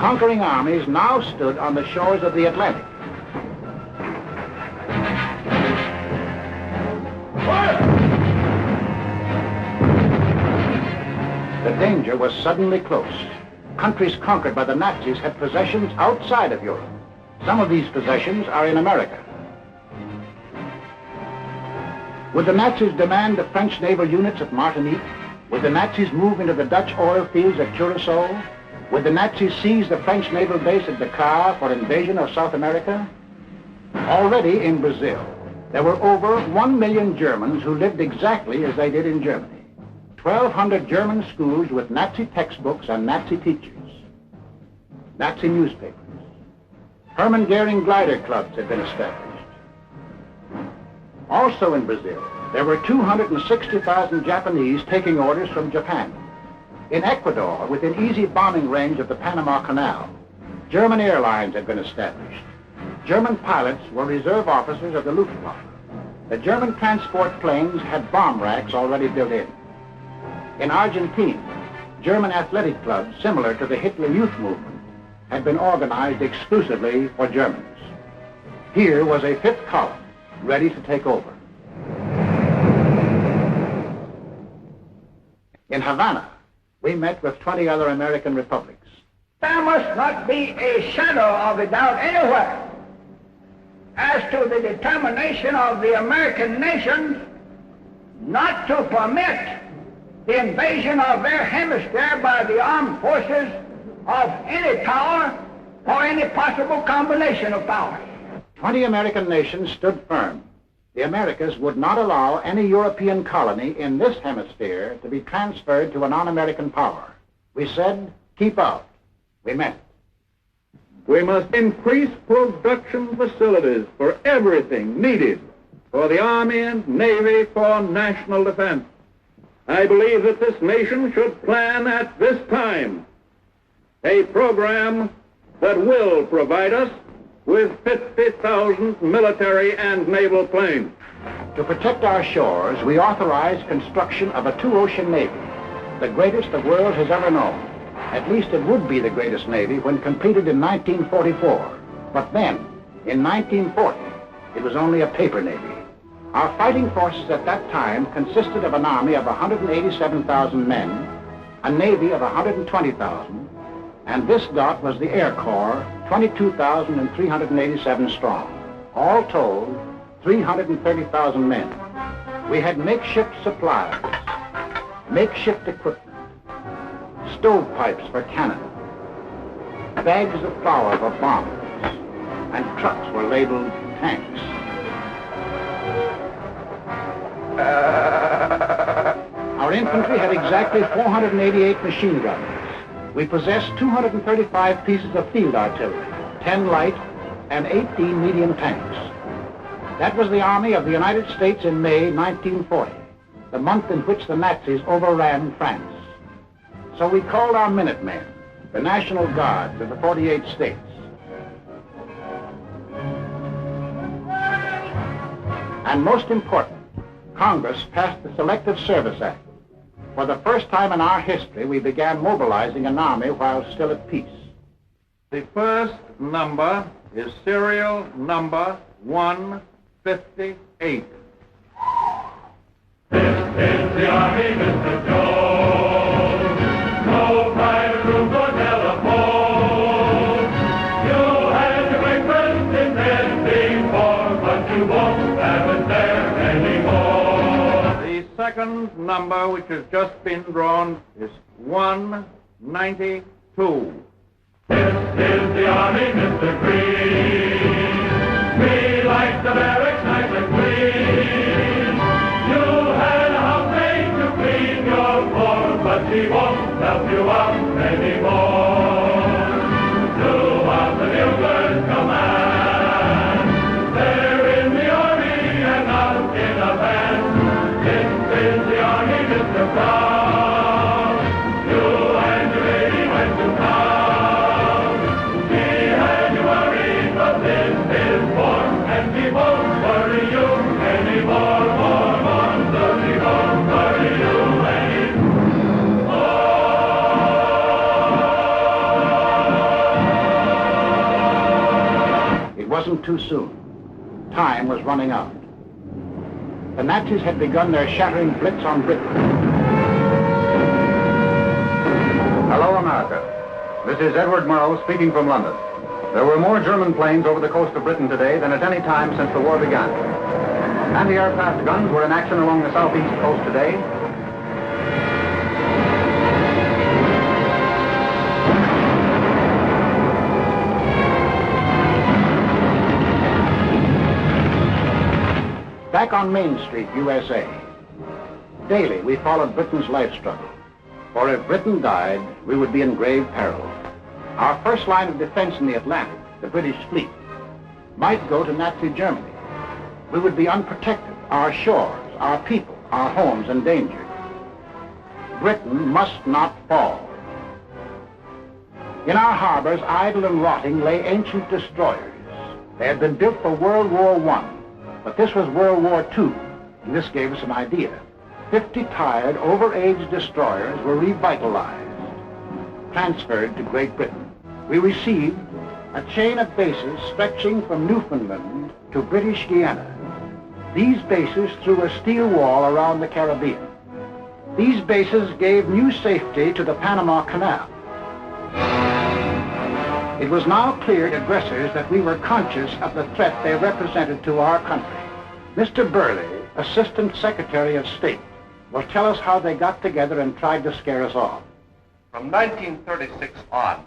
conquering armies now stood on the shores of the Atlantic. The danger was suddenly close. Countries conquered by the Nazis had possessions outside of Europe. Some of these possessions are in America. Would the Nazis demand the French naval units at Martinique? Would the Nazis move into the Dutch oil fields at Curacao? Would the Nazis seize the French naval base at Dakar for invasion of South America? Already in Brazil, there were over 1 million Germans who lived exactly as they did in Germany. 1,200 German schools with Nazi textbooks and Nazi teachers. Nazi newspapers. Hermann Goering glider clubs had been established. Also in Brazil, there were 260,000 Japanese taking orders from Japan. In Ecuador, within easy bombing range of the Panama Canal, German airlines had been established. German pilots were reserve officers of the Luftwaffe. The German transport planes had bomb racks already built in. In Argentina, German athletic clubs similar to the Hitler Youth Movement had been organized exclusively for Germans. Here was a fifth column ready to take over. In Havana, we met with 20 other American republics. There must not be a shadow of a doubt anywhere as to the determination of the American nations not to permit the invasion of their hemisphere by the armed forces of any power or any possible combination of powers. 20 American nations stood firm. The Americas would not allow any European colony in this hemisphere to be transferred to a non-American power. We said, keep out. We meant it. We must increase production facilities for everything needed for the Army and Navy for national defense. I believe that this nation should plan at this time a program that will provide us with 50,000 military and naval planes. To protect our shores, we authorized construction of a two-ocean navy, the greatest the world has ever known. At least it would be the greatest navy when completed in 1944. But then, in 1940, it was only a paper navy. Our fighting forces at that time consisted of an army of 187,000 men, a navy of 120,000, and this dot was the Air Corps, 22,387 strong. All told, 330,000 men. We had makeshift supplies, makeshift equipment, stovepipes for cannon, bags of flour for bombs, and trucks were labeled tanks. Our infantry had exactly 488 machine guns. We possessed 235 pieces of field artillery, 10 light and 18 medium tanks. That was the Army of the United States in May 1940, the month in which the Nazis overran France. So we called our Minutemen, the National Guards of the 48 states. And most important, Congress passed the Selective Service Act. For the first time in our history, we began mobilizing an army while still at peace. The first number is serial number 158. This is the Army, Mr. Jones. No private room or telephone. You had your breakfast in bed before, but you won't have it there anymore. The second number, which has just been drawn, is 192. This is the Army, Mr. Green. We like the barracks nice and clean. You had a housemaid to clean your floor, but she won't help you out anymore. Do what the buglers command. They're in the Army and not in a band. This is the Army, Mr. Brown. You and your lady went to town. She had you worried, but this is war, and she won't worry you anymore. So she won't worry you anymore. too soon. Time was running out. The Nazis had begun their shattering blitz on Britain. Hello, America. This is Edward Murrow speaking from London. There were more German planes over the coast of Britain today than at any time since the war began. Anti-aircraft guns were in action along the southeast coast today. Back on Main Street, USA, daily we followed Britain's life struggle. For if Britain died, we would be in grave peril. Our first line of defense in the Atlantic, the British fleet, might go to Nazi Germany. We would be unprotected, our shores, our people, our homes endangered. Britain must not fall. In our harbors, idle and rotting, lay ancient destroyers. They had been built for World War I, but this was World War II, and this gave us an idea. 50 tired, over-aged destroyers were revitalized, transferred to Great Britain. We received a chain of bases stretching from Newfoundland to British Guiana. These bases threw a steel wall around the Caribbean. These bases gave new safety to the Panama Canal. It was now clear to aggressors that we were conscious of the threat they represented to our country. Mr. Burley, Assistant Secretary of State, will tell us how they got together and tried to scare us off. From 1936 on,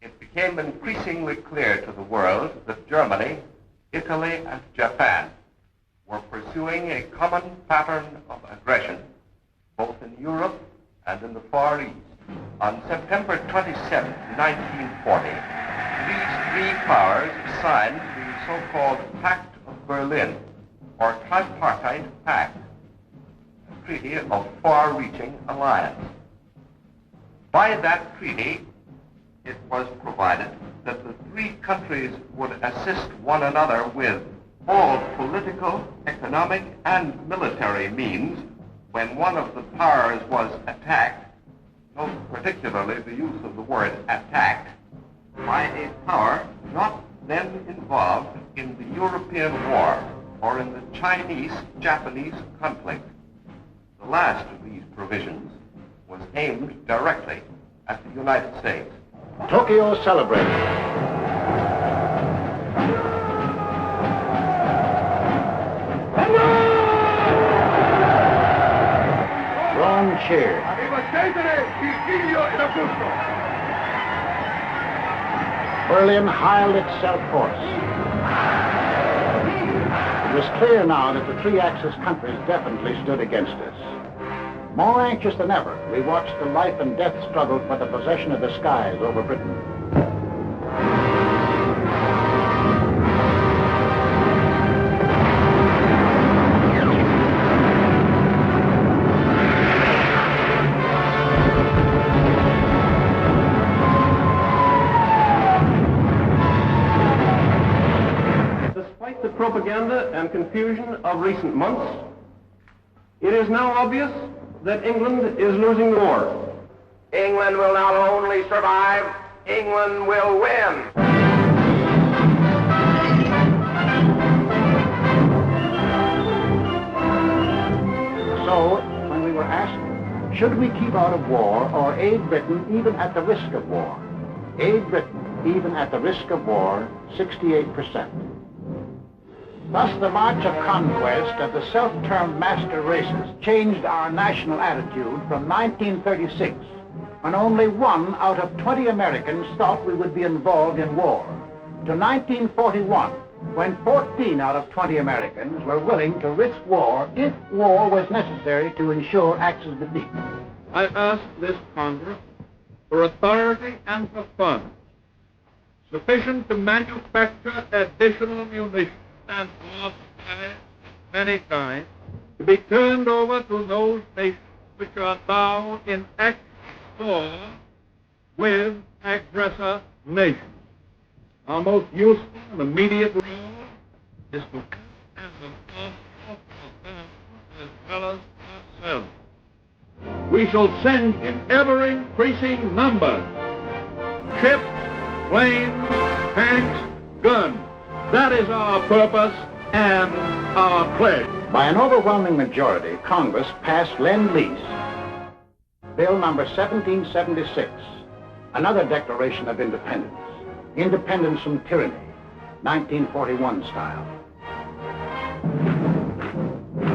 it became increasingly clear to the world that Germany, Italy, and Japan were pursuing a common pattern of aggression, both in Europe and in the Far East. On September 27, 1940, these three powers signed the so-called Pact of Berlin, or Tripartite Pact, a treaty of far-reaching alliance. By that treaty, it was provided that the three countries would assist one another with all political, economic, and military means when one of the powers was attacked, note particularly the use of the word attacked, by a power not then involved in the European War or in the Chinese-Japanese conflict. The last of these provisions was aimed directly at the United States. Tokyo celebrated. Rome cheered. Berlin hired itself hoarse. It was clear now that the three Axis countries definitely stood against us. More anxious than ever, we watched the life and death struggle for the possession of the skies over Britain. Despite the propaganda and confusion of recent months, it is now obvious that England is losing the war. England will not only survive, England will win. So, when we were asked, should we keep out of war or aid Britain even at the risk of war? Aid Britain even at the risk of war, 68%. Thus, the march of conquest of the self-termed master races changed our national attitude from 1936, when only 1 out of 20 Americans thought we would be involved in war, to 1941, when 14 out of 20 Americans were willing to risk war if war was necessary to ensure Axis defeat. I ask this Congress for authority and for funds sufficient to manufacture additional munitions and of many kinds to be turned over to those nations which are now in active war with aggressor nations. Our most useful and immediate role is to act as a force of them as well as ourselves. We shall send in ever-increasing numbers ships, planes, tanks, guns, That is our purpose and our pledge. By an overwhelming majority, Congress passed Lend-Lease, Bill number 1776, another declaration of independence. Independence from tyranny, 1941 style.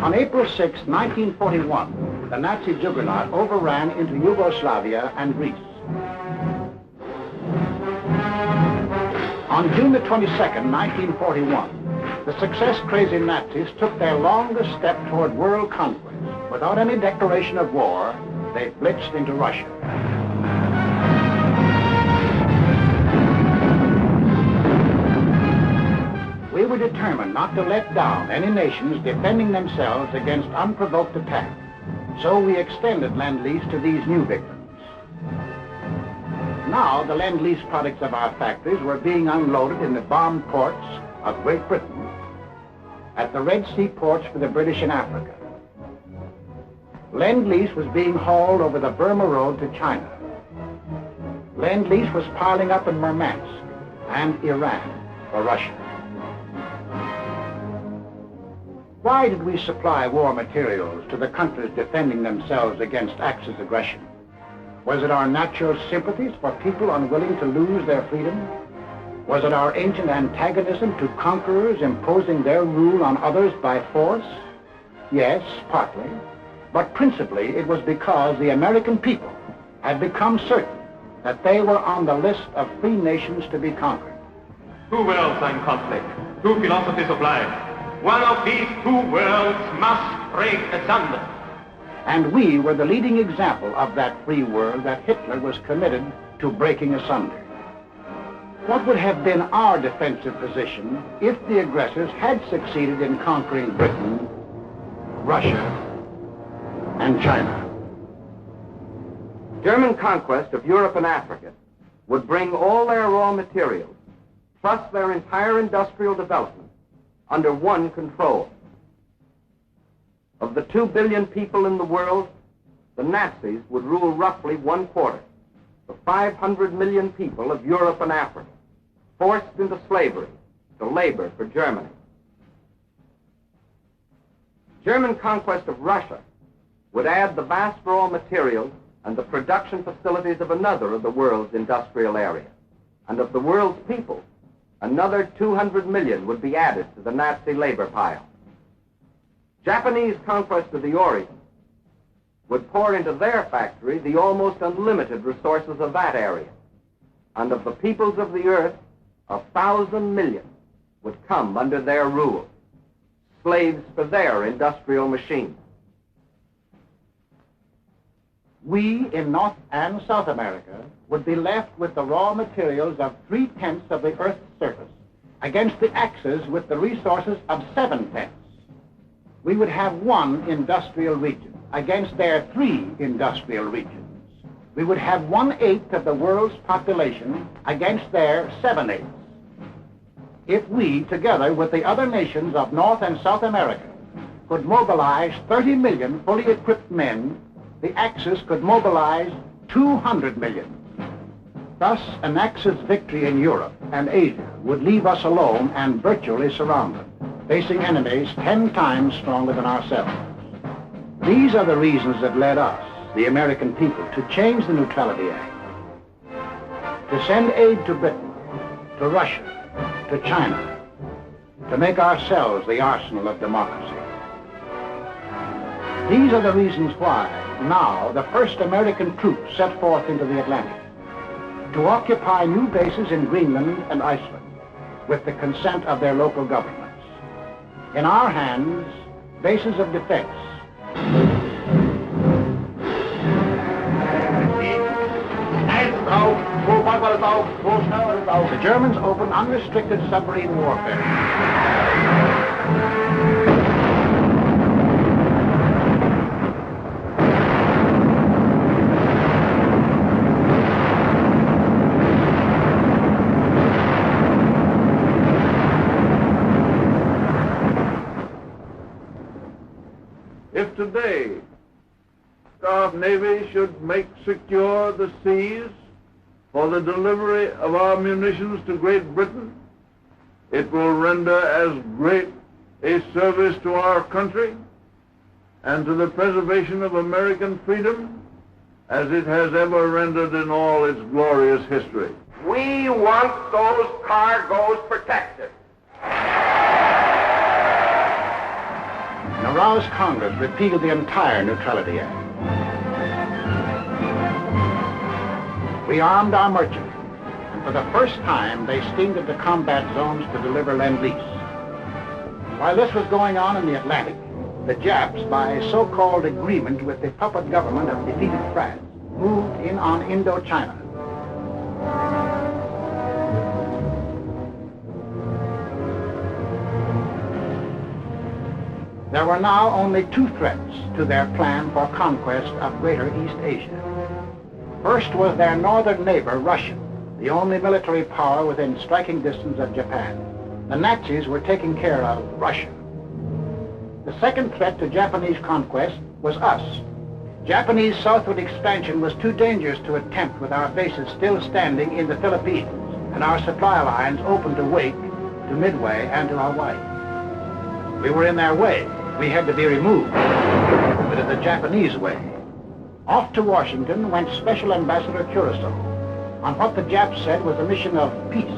On April 6, 1941, the Nazi juggernaut overran into Yugoslavia and Greece. On June the 22nd, 1941, the success-crazy Nazis took their longest step toward world conquest. Without any declaration of war, they blitzed into Russia. We were determined not to let down any nations defending themselves against unprovoked attack. So we extended Lend-Lease to these new victims. Now, the Lend-Lease products of our factories were being unloaded in the bombed ports of Great Britain, at the Red Sea ports for the British in Africa. Lend-Lease was being hauled over the Burma Road to China. Lend-Lease was piling up in Murmansk and Iran for Russia. Why did we supply war materials to the countries defending themselves against Axis aggression? Was it our natural sympathies for people unwilling to lose their freedom? Was it our ancient antagonism to conquerors imposing their rule on others by force? Yes, partly. But principally it was because the American people had become certain that they were on the list of free nations to be conquered. Two worlds are in conflict, two philosophies of life. One of these two worlds must break asunder. And we were the leading example of that free world that Hitler was committed to breaking asunder. What would have been our defensive position if the aggressors had succeeded in conquering Britain, Russia, and China? German conquest of Europe and Africa would bring all their raw materials, plus their entire industrial development, under one control. Of the 2 billion people in the world, the Nazis would rule roughly 1/4, the 500 million people of Europe and Africa, forced into slavery to labor for Germany. German conquest of Russia would add the vast raw materials and the production facilities of another of the world's industrial area, and of the world's people, another 200 million would be added to the Nazi labor pile. Japanese conquest of the Orient would pour into their factory the almost unlimited resources of that area, and of the peoples of the earth, 1,000 million would come under their rule, slaves for their industrial machines. We in North and South America would be left with the raw materials of 3/10 of the Earth's surface, against the Axis with the resources of 7/10. We would have one industrial region against their 3 industrial regions. We would have 1/8 of the world's population against their 7/8. If we, together with the other nations of North and South America, could mobilize 30 million fully equipped men, the Axis could mobilize 200 million. Thus, an Axis victory in Europe and Asia would leave us alone and virtually surrounded, facing enemies 10 times stronger than ourselves. These are the reasons that led us, the American people, to change the Neutrality Act, to send aid to Britain, to Russia, to China, to make ourselves the arsenal of democracy. These are the reasons why now the first American troops set forth into the Atlantic to occupy new bases in Greenland and Iceland with the consent of their local governments. In our hands, bases of defense. The Germans opened unrestricted submarine warfare. If today our Navy should make secure the seas for the delivery of our munitions to Great Britain, it will render as great a service to our country and to the preservation of American freedom as it has ever rendered in all its glorious history. We want those cargoes protected. An aroused Congress repealed the entire Neutrality Act. We armed our merchants, and for the first time they steamed into combat zones to deliver Lend-Lease. While this was going on in the Atlantic, the Japs, by so-called agreement with the puppet government of defeated France, moved in on Indochina. There were now only two threats to their plan for conquest of Greater East Asia. First was their northern neighbor, Russia, the only military power within striking distance of Japan. The Nazis were taking care of Russia. The second threat to Japanese conquest was us. Japanese southward expansion was too dangerous to attempt with our bases still standing in the Philippines and our supply lines open to Wake, to Midway, and to Hawaii. We were in their way. We had to be removed, but in the Japanese way. Off to Washington went Special Ambassador Kurosawa on what the Japs said was a mission of peace.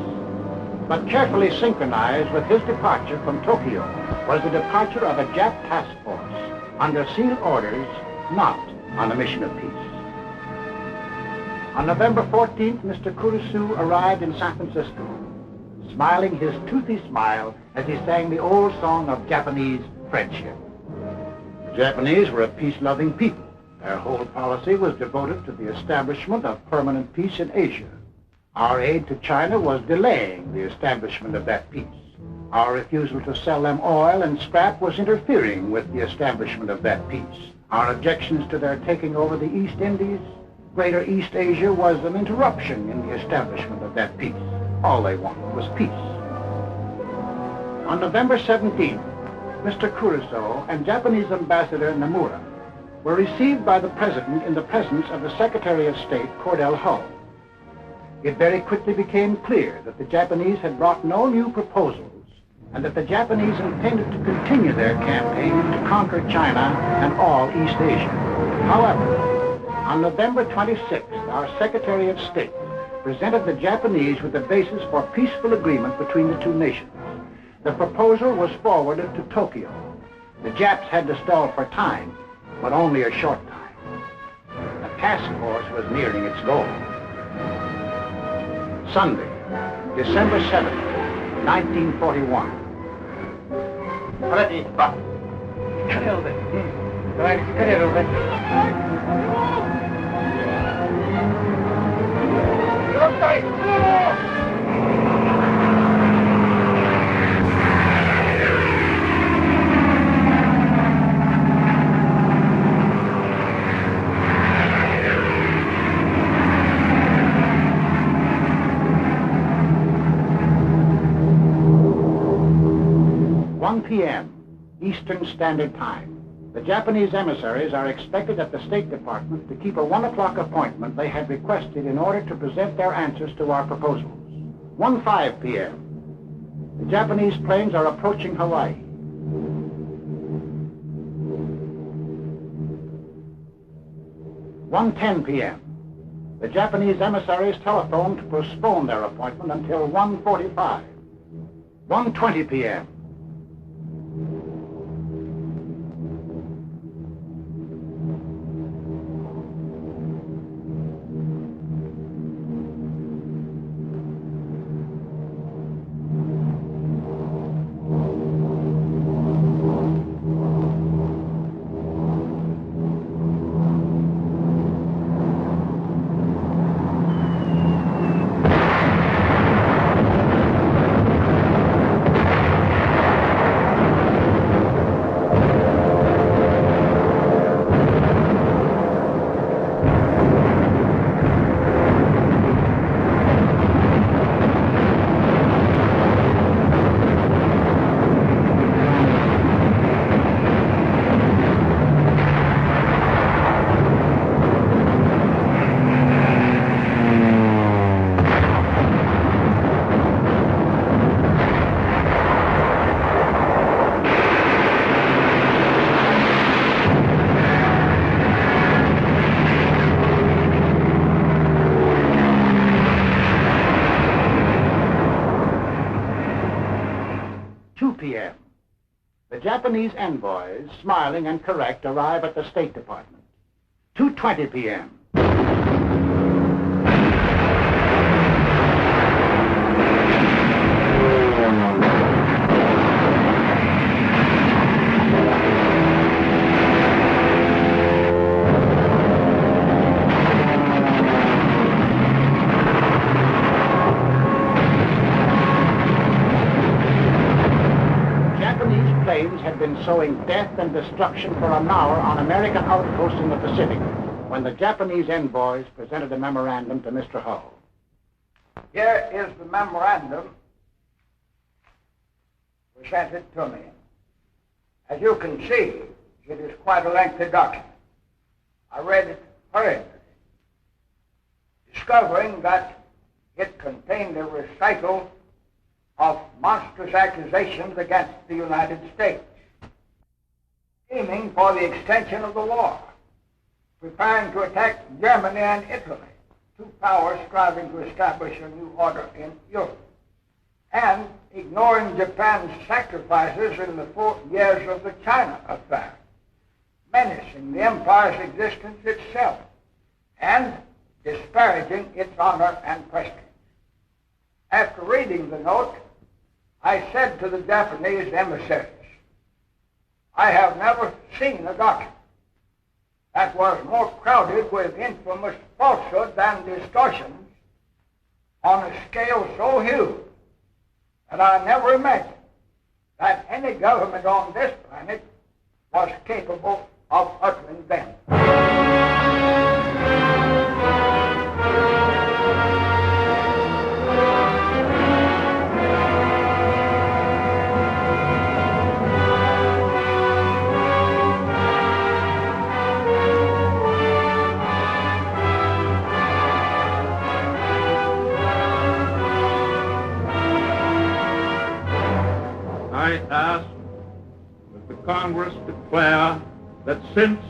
But carefully synchronized with his departure from Tokyo was the departure of a Jap task force under sealed orders, not on a mission of peace. On November 14th, Mr. Kurosawa arrived in San Francisco, smiling his toothy smile as he sang the old song of Japanese friendship. The Japanese were a peace-loving people. Their whole policy was devoted to the establishment of permanent peace in Asia. Our aid to China was delaying the establishment of that peace. Our refusal to sell them oil and scrap was interfering with the establishment of that peace. Our objections to their taking over the East Indies, Greater East Asia, was an interruption in the establishment of that peace. All they wanted was peace. On November 17th, Mr. Kurosawa and Japanese Ambassador Nomura were received by the President in the presence of the Secretary of State, Cordell Hull. It very quickly became clear that the Japanese had brought no new proposals and that the Japanese intended to continue their campaign to conquer China and all East Asia. However, on November 26th, our Secretary of State presented the Japanese with the basis for peaceful agreement between the two nations. The proposal was forwarded to Tokyo. The Japs had to stall for time, but only a short time. The task force was nearing its goal. Sunday, December 7th, 1941. p.m. Eastern Standard Time. The Japanese emissaries are expected at the State Department to keep a 1 o'clock appointment they had requested in order to present their answers to our proposals. 1:05 p.m. The Japanese planes are approaching Hawaii. 1:10 p.m. The Japanese emissaries telephoned to postpone their appointment until 1:45. 1:20 p.m. p.m. The Japanese envoys, smiling and correct, arrive at the State Department. 2:20 p.m. Planes had been sowing death and destruction for an hour on American outposts in the Pacific when the Japanese envoys presented a memorandum to Mr. Hull. Here is the memorandum presented to me. As you can see, it is quite a lengthy document. I read it hurriedly, discovering that it contained a recital of monstrous accusations against the United States, aiming for the extension of the war, preparing to attack Germany and Italy, two powers striving to establish a new order in Europe, and ignoring Japan's sacrifices in the 4 years of the China affair, menacing the empire's existence itself, and disparaging its honor and prestige. After reading the note, I said to the Japanese emissaries, I have never seen a document that was more crowded with infamous falsehoods and distortions on a scale so huge that I never imagined that any government on this planet was capable of uttering them. I ask that the Congress declare that since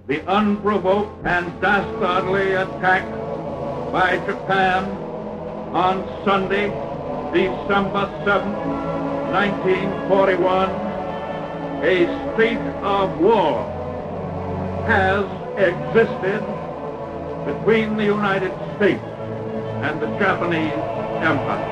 the unprovoked and dastardly attack by Japan on Sunday, December 7, 1941, a state of war has existed between the United States and the Japanese Empire.